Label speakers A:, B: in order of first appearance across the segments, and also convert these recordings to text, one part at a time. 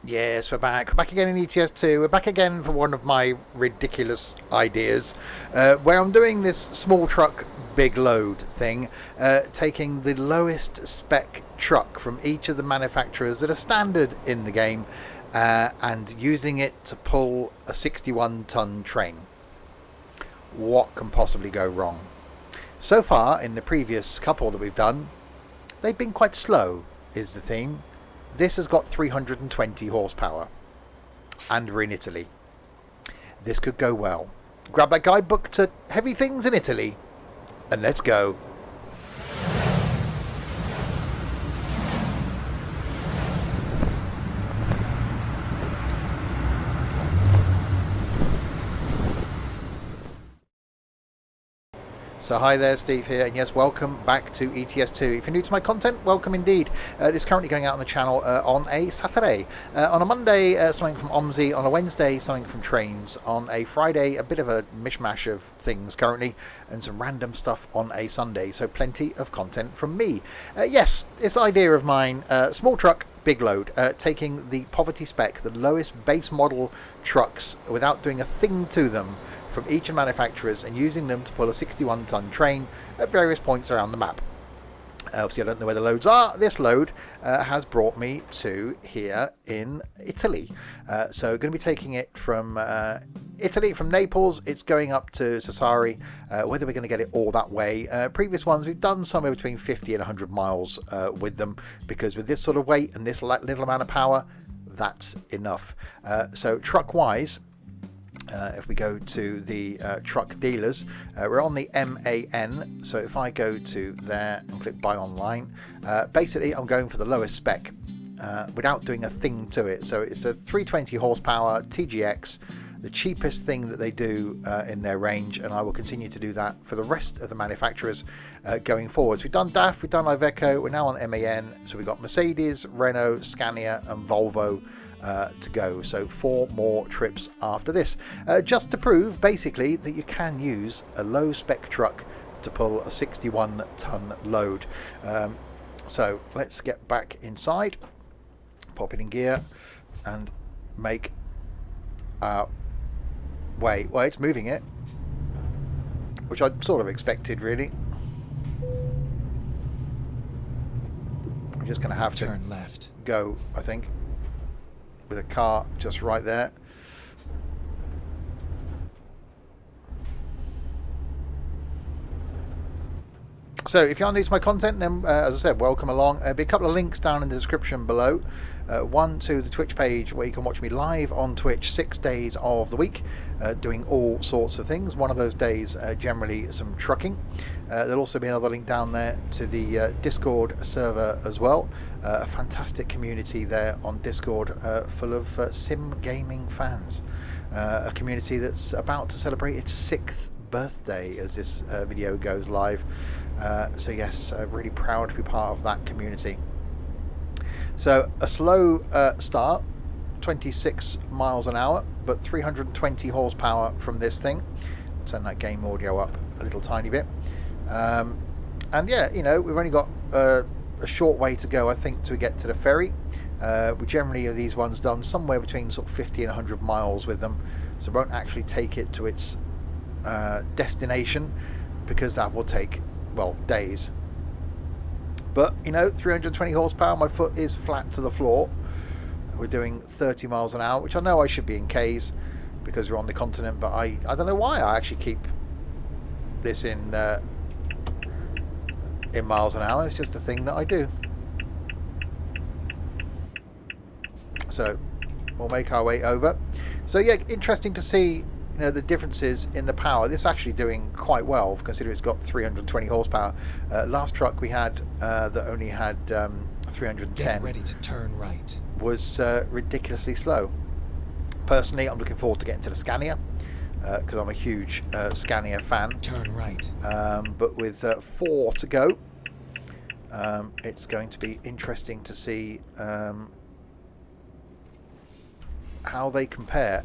A: Yes, we're back. We're back again in ETS2. We're back again for one of my ridiculous ideas, where I'm doing this small truck, big load thing, taking the lowest spec truck from each of the manufacturers that are standard in the game, and using it to pull a 61-ton train. What can possibly go wrong? So far, in the previous couple that we've done, they've been quite slow, is the theme. This has got 320 horsepower, and we're in Italy. This could go well. Grab that guidebook to Heavy Things in Italy, and let's go. So hi there, Steve here, and yes, welcome back to ETS2. If you're new to my content, welcome indeed. This is currently going out on the channel on a Saturday. On a Monday, something from OMSI. On a Wednesday, something from Trains. On a Friday, a bit of a mishmash of things currently, and some random stuff on a Sunday. So plenty of content from me. Yes, this idea of mine, small truck, big load, taking the poverty spec, the lowest base model trucks without doing a thing to them, from each of the manufacturers, and using them to pull a 61-ton train at various points around the map. Obviously, I don't know where the loads are. This load has brought me to here in Italy. So going to be taking it from Italy, from Naples. It's going up to Sassari. Whether we're going to get it all that way. Previous ones, we've done somewhere between 50 and 100 miles with them, because with this sort of weight and this little amount of power, that's enough. So truck-wise, if we go to the truck dealers, we're on the MAN. So if I go to there and click buy online, basically I'm going for the lowest spec without doing a thing to it. So it's a 320 horsepower TGX, the cheapest thing that they do in their range, and I will continue to do that for the rest of the manufacturers going forwards. We've done DAF, we've done Iveco, we're now on MAN. So we've got Mercedes, Renault, Scania and Volvo to go. So 4 more trips after this, just to prove basically that you can use a low spec truck to pull a 61-ton load. So let's get back inside, pop it in gear and make our way. Well, it's moving it, which I sort of expected really. I'm just going to have to
B: turn left,
A: go, I think, with a car just right there. So if you're new to my content, then as I said, welcome along. There'll be a couple of links down in the description below. One to the Twitch page, where you can watch me live on Twitch 6 days of the week, doing all sorts of things. One of those days, generally some trucking. There'll also be another link down there to the Discord server as well. A fantastic community there on Discord, full of sim gaming fans. A community that's about to celebrate its 6th birthday as this video goes live. So yes, really proud to be part of that community. So a slow start, 26 miles an hour, but 320 horsepower from this thing. Turn that game audio up a little tiny bit. And yeah, you know, we've only got a short way to go, I think, to get to the ferry. We generally have these ones done somewhere between sort of 50 and 100 miles with them, so won't actually take it to its destination, because that will take, well, days. But you know, 320 horsepower, my foot is flat to the floor. We're doing 30 miles an hour, which I know I should be in K's because we're on the continent, but I don't know why I actually keep this in miles an hour. It's just a thing that I do. So we'll make our way over. So yeah, interesting to see, you know, the differences in the power. This is actually doing quite well, considering it's got 320 horsepower. Last truck we had that only had 310.
B: get ready to turn right,
A: Was ridiculously slow. Personally, I'm looking forward to getting to the Scania, because I'm a huge Scania fan.
B: turn right,
A: But with 4 to go, it's going to be interesting to see how they compare.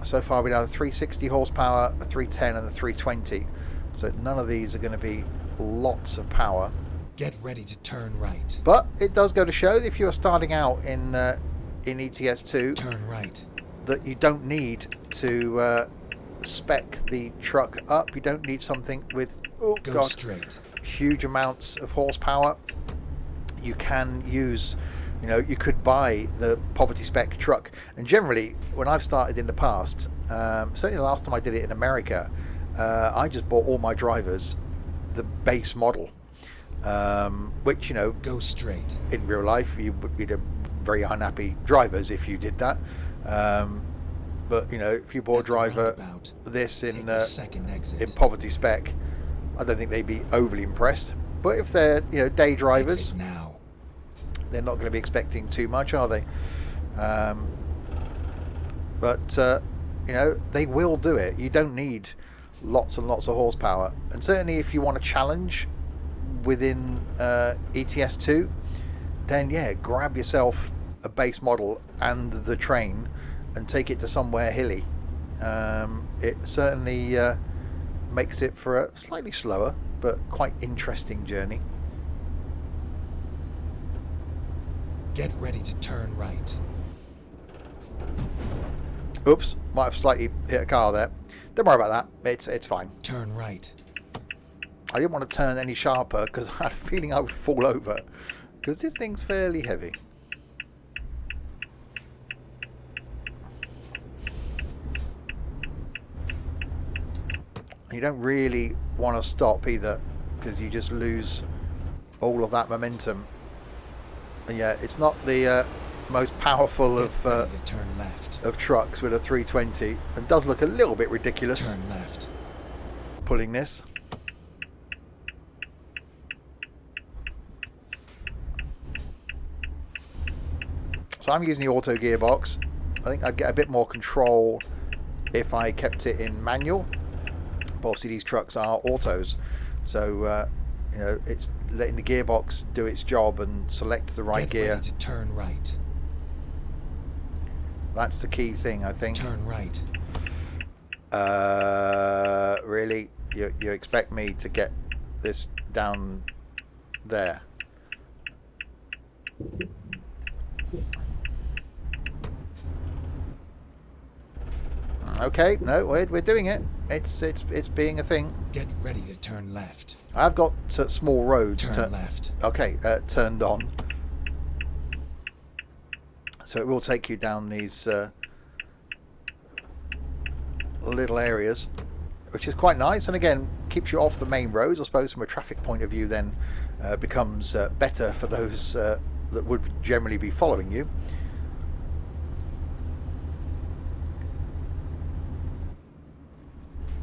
A: So far we have a 360 horsepower, a 310 and a 320. So none of these are going to be lots of power.
B: Get ready to turn right.
A: But it does go to show that if you're starting out in ETS2,
B: Turn right.
A: that you don't need to spec the truck up. You don't need something with
B: Go straight.
A: huge amounts of horsepower. You can use, you could buy the poverty spec truck. And generally, when I've started in the past, certainly the last time I did it in America, I just bought all my drivers the base model, which,
B: Go straight.
A: in real life, you'd have very unhappy drivers if you did that. But if you bought a driver this in poverty spec, I don't think they'd be overly impressed. But if they're day drivers,
B: now.
A: They're not going to be expecting too much, are they? But they will do it. You don't need lots and lots of horsepower, and certainly if you want a challenge within ETS2, then grab yourself a base model and the train and take it to somewhere hilly. It certainly makes it for a slightly slower but quite interesting journey.
B: Get ready to turn right.
A: Oops, might have slightly hit a car there. Don't worry about that. It's fine.
B: Turn right.
A: I didn't want to turn any sharper because I had a feeling I would fall over, because this thing's fairly heavy. You don't really want to stop either, because you just lose all of that momentum. And it's not the most powerful of trucks with a 320, and does look a little bit ridiculous.
B: Turn left.
A: Pulling this. So I'm using the auto gearbox. I think I'd get a bit more control if I kept it in manual. But obviously these trucks are autos, so it's letting the gearbox do its job and select the right gear.
B: Ready to turn right.
A: That's the key thing, I think.
B: Turn right.
A: Really? You expect me to get this down there? Okay, no, we're doing it. It's being a thing.
B: Get ready to turn left.
A: I've got small roads.
B: Turn left.
A: Okay, turned on. So it will take you down these little areas, which is quite nice, and again keeps you off the main roads. I suppose from a traffic point of view, then becomes better for those that would generally be following you.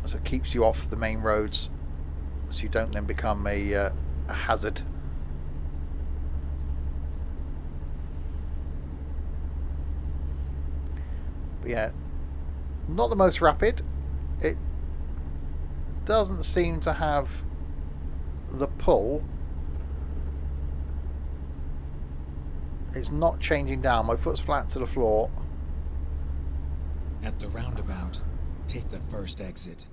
A: So it keeps you off the main roads, so you don't then become a hazard. But not the most rapid. It doesn't seem to have the pull. It's not changing down. My foot's flat to the floor.
B: At the roundabout, take the first exit.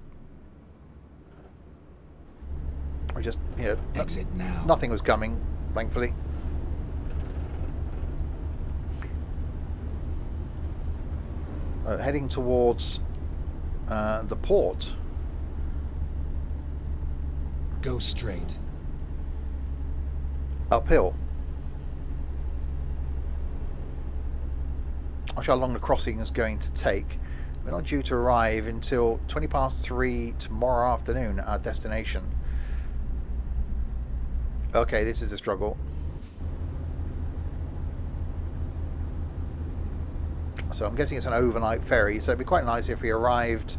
A: I just,
B: exit now.
A: Nothing was coming, thankfully. Heading towards the port.
B: Go straight.
A: Uphill. Not sure how long the crossing is going to take. We're not due to arrive until 3:20 tomorrow afternoon at our destination. Okay, this is a struggle. So I'm guessing it's an overnight ferry, so it'd be quite nice if we arrived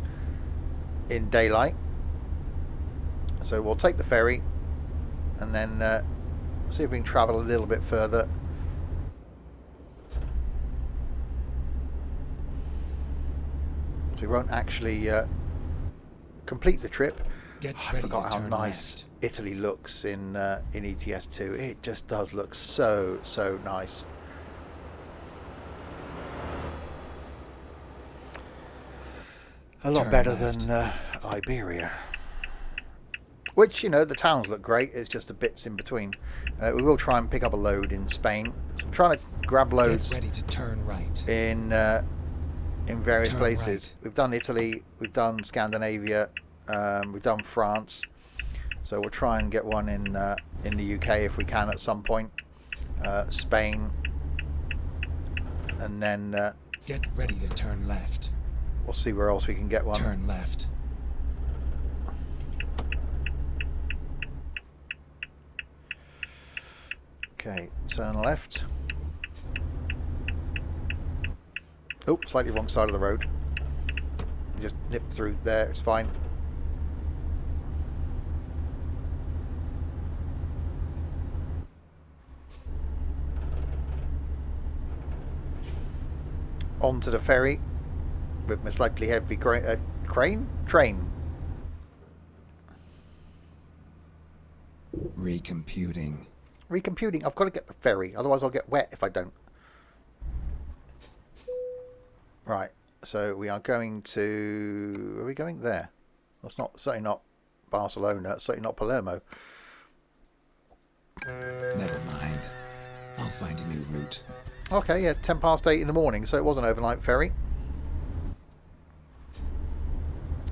A: in daylight. So we'll take the ferry and then see if we can travel a little bit further. So we won't actually complete the trip. I forgot how nice
B: left.
A: Italy looks in ETS2. It just does look so nice. A lot better than Iberia. Which, you know, the towns look great. It's just the bits in between. We will try and pick up a load in Spain. So I'm trying to grab loads
B: Get ready to turn right.
A: in various
B: Turn
A: places.
B: right.
A: We've done Italy, we've done Scandinavia, we've done France. So we'll try and get one in the UK if we can at some point. Spain, and then
B: Get ready to turn left.
A: we'll see where else we can get one.
B: Turn left.
A: Okay, turn left. Oh, slightly wrong side of the road. Just nip through there, it's fine. On to the ferry with my slightly heavy train.
B: Recomputing.
A: Recomputing. I've got to get the ferry, otherwise I'll get wet if I don't. Right, so we are going to... Are we going there? That's not, certainly not Barcelona, it's certainly not Palermo.
B: Never mind. I'll find a new route.
A: Okay, yeah, 10 past 8 in the morning, so it was an overnight ferry.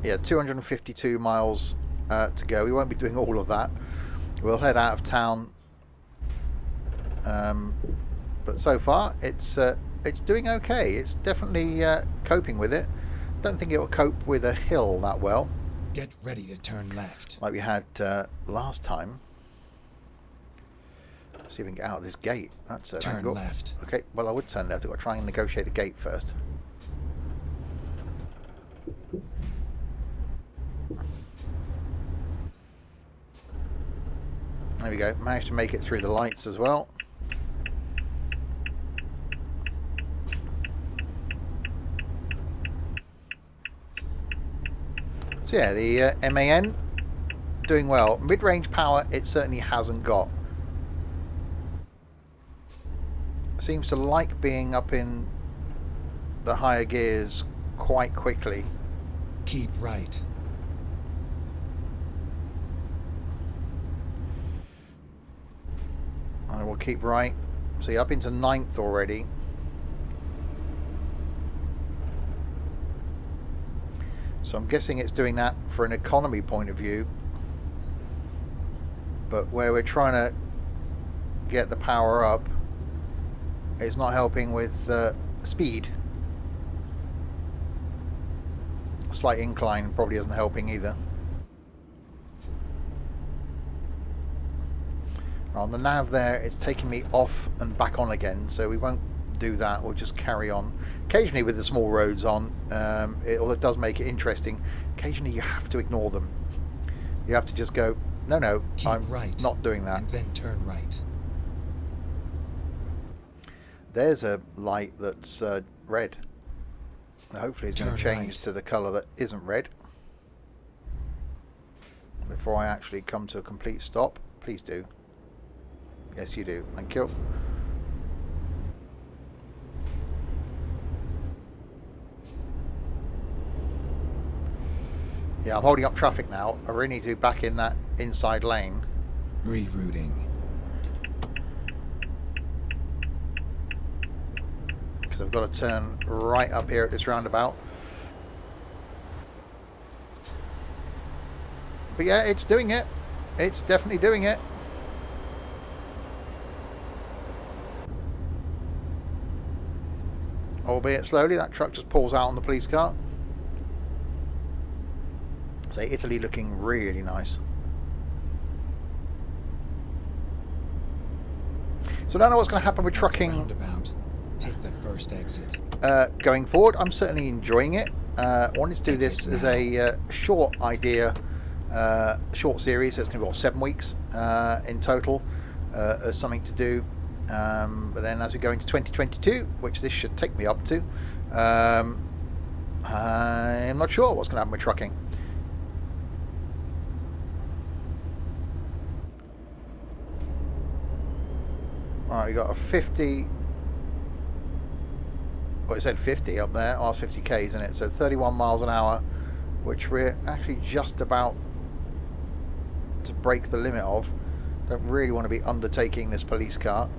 A: Yeah, 252 miles to go. We won't be doing all of that. We'll head out of town. But so far, it's doing okay. It's definitely coping with it. Don't think it will cope with a hill that well,
B: Get ready to turn left.
A: like we had last time. See if we can get out of this gate. That's an
B: Turn
A: angle.
B: left.
A: Okay, well I would turn left. I've got to try and negotiate a gate first. There we go. Managed to make it through the lights as well. So yeah, the MAN doing well. Mid-range power it certainly hasn't got. Seems to like being up in the higher gears quite quickly.
B: Keep right.
A: I will keep right. See, up into 9th already. So I'm guessing it's doing that for an economy point of view. But where we're trying to get the power up, it's not helping with speed. A slight incline probably isn't helping either. On the nav there, it's taking me off and back on again, so we won't do that. We'll just carry on. Occasionally with the small roads on, although it does make it interesting, occasionally you have to ignore them. You have to just go, no,
B: Keep
A: I'm
B: right.
A: not doing that.
B: And then turn right.
A: There's a light that's red. Hopefully it's going to
B: Turn
A: change
B: right.
A: to the colour that isn't red before I actually come to a complete stop. Please do. Yes, you do. Thank you. Yeah, I'm holding up traffic now. I really need to back in that inside lane.
B: Rerouting.
A: Because I've got to turn right up here at this roundabout. But yeah, it's doing it. It's definitely doing it. Albeit slowly, that truck just pulls out on the police car. So Italy looking really nice. So I don't know what's going to happen with trucking
B: Roundabout. Take the first exit.
A: going forward. I'm certainly enjoying it. I wanted to do this as a short series. So it's going to be, what, 7 weeks in total as something to do. But then as we go into 2022, which this should take me up to, I'm not sure what's going to happen with trucking. Alright, we got a 50. Well, it said 50 up there. Oh, it's 50 k's, isn't it? So 31 miles an hour, which we're actually just about to break the limit of. Don't really want to be undertaking this police car.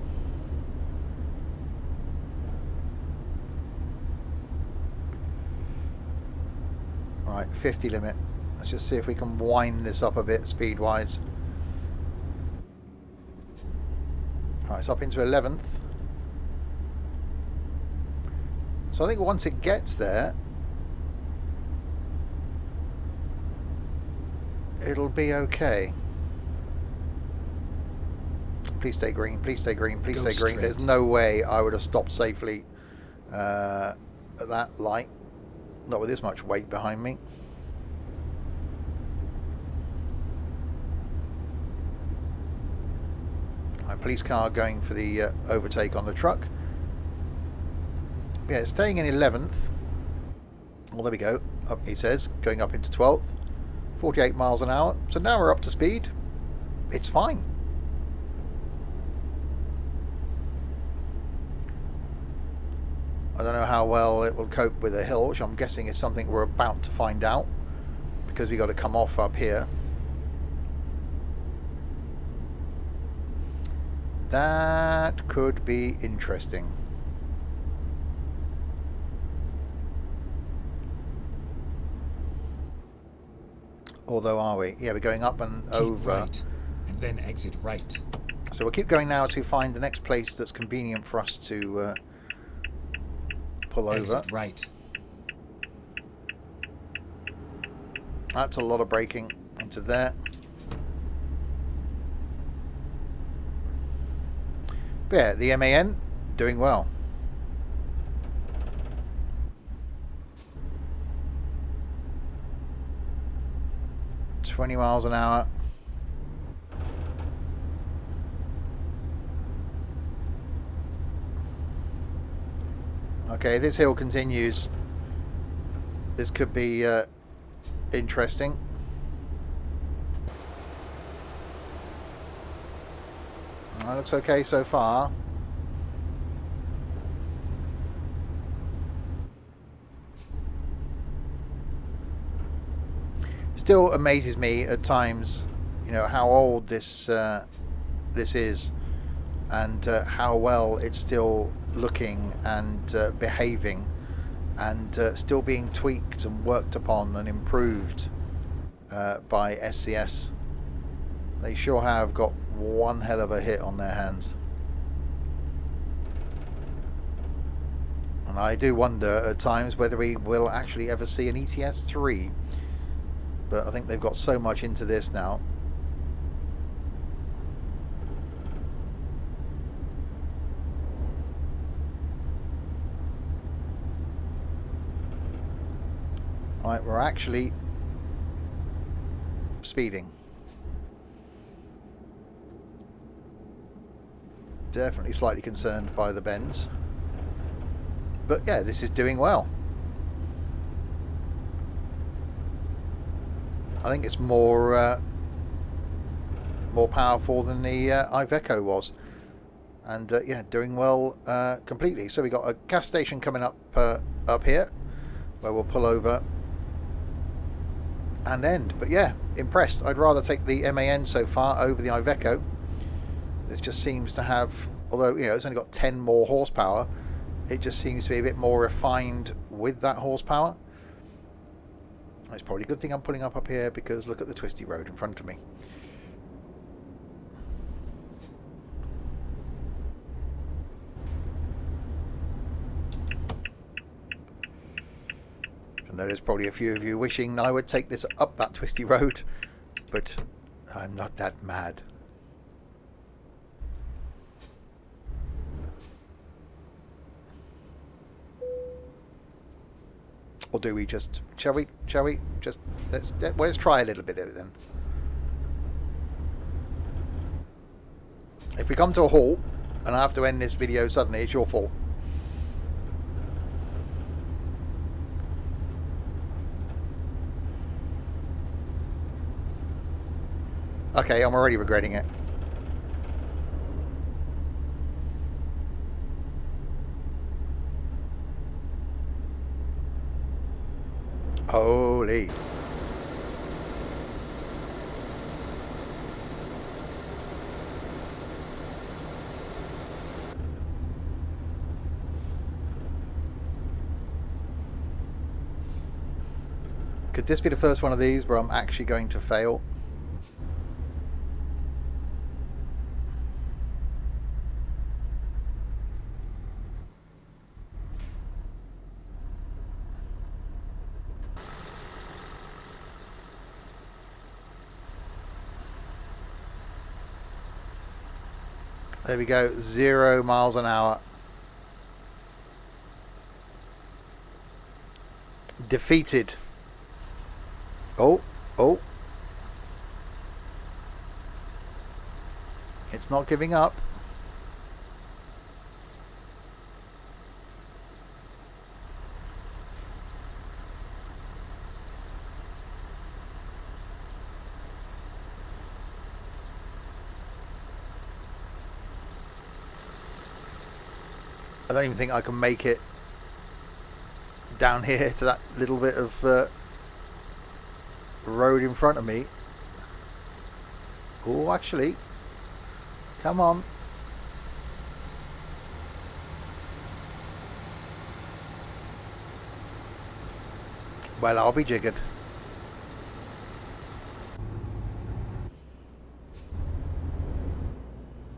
A: Right, 50 limit. Let's just see if we can wind this up a bit speed wise. Right, it's up into 11th. So I think once it gets there, it'll be okay. Please stay green, please stay green, please stay green. There's no way I would have stopped safely at that light. Not with this much weight behind me. My police car going for the overtake on the truck. Yeah, it's staying in 11th. Well, there we go. Up, he says, going up into 12th. 48 miles an hour. So now we're up to speed. It's fine. I don't know how well it will cope with a hill, which I'm guessing is something we're about to find out, because we got to come off up here. That could be interesting. Although, are we? Yeah, we're going up and
B: Keep
A: over.
B: right, and then exit right.
A: So we'll keep going now to find the next place that's convenient for us to pull over.
B: Exit right.
A: That's a lot of braking into there. But yeah, the MAN doing well. $20 miles an hour. Okay, this hill continues. This could be interesting. That looks okay so far. Still amazes me at times, you know, how old this this is, and how well it's still looking and behaving, and still being tweaked and worked upon and improved by SCS. They sure have got one hell of a hit on their hands. And I do wonder at times whether we will actually ever see an ETS 3. But I think they've got so much into this now. Right, we're actually speeding. Definitely slightly concerned by the bends. But yeah, this is doing well. I think it's more powerful than the Iveco was, and yeah, doing well completely. So we got a gas station coming up up here, where we'll pull over and end. But yeah, impressed. I'd rather take the MAN so far over the Iveco. This just seems to have, although you know it's only got 10 more horsepower, it just seems to be a bit more refined with that horsepower. It's probably a good thing I'm pulling up here, because look at the twisty road in front of me. I know there's probably a few of you wishing I would take this up that twisty road, but I'm not that mad. Or do we just, shall we just, let's try a little bit of it then. If we come to a halt and I have to end this video suddenly, it's your fault. Okay, I'm already regretting it. Holy. Could this be the first one of these where I'm actually going to fail? There we go, 0 miles an hour. Defeated. Oh. It's not giving up. I don't even think I can make it down here to that little bit of road in front of me. Oh, actually, come on. Well, I'll be jiggered.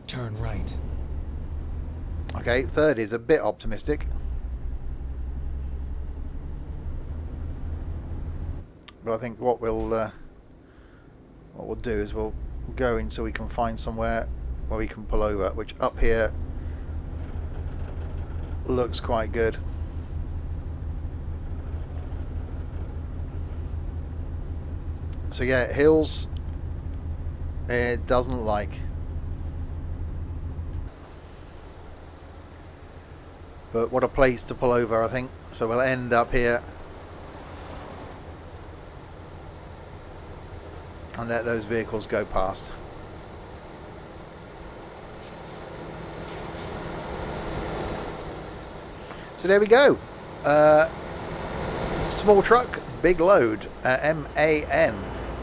B: Turn right.
A: Okay, third is a bit optimistic. But I think what we'll do is we'll go until we can find somewhere where we can pull over, which up here looks quite good. So yeah, hills it doesn't like. But what a place to pull over, I think. So we'll end up here and let those vehicles go past. So there we go. Small truck, big load, MAN,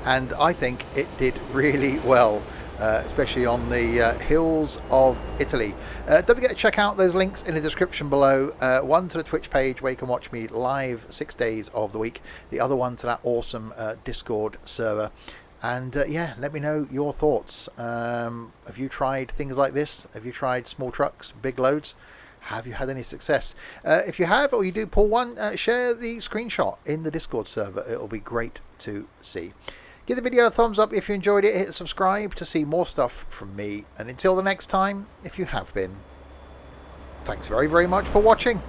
A: and I think it did really well. Especially on the hills of Italy. Don't forget to check out those links in the description below. One to the Twitch page where you can watch me live 6 days of the week. The other one to that awesome Discord server. And yeah, let me know your thoughts. Have you tried things like this? Have you tried small trucks, big loads? Have you had any success? If you have, or you do pull one, share the screenshot in the Discord server. It'll be great to see. Give the video a thumbs up if you enjoyed it. Hit subscribe to see more stuff from me. And until the next time, if you have been, thanks very, very much for watching.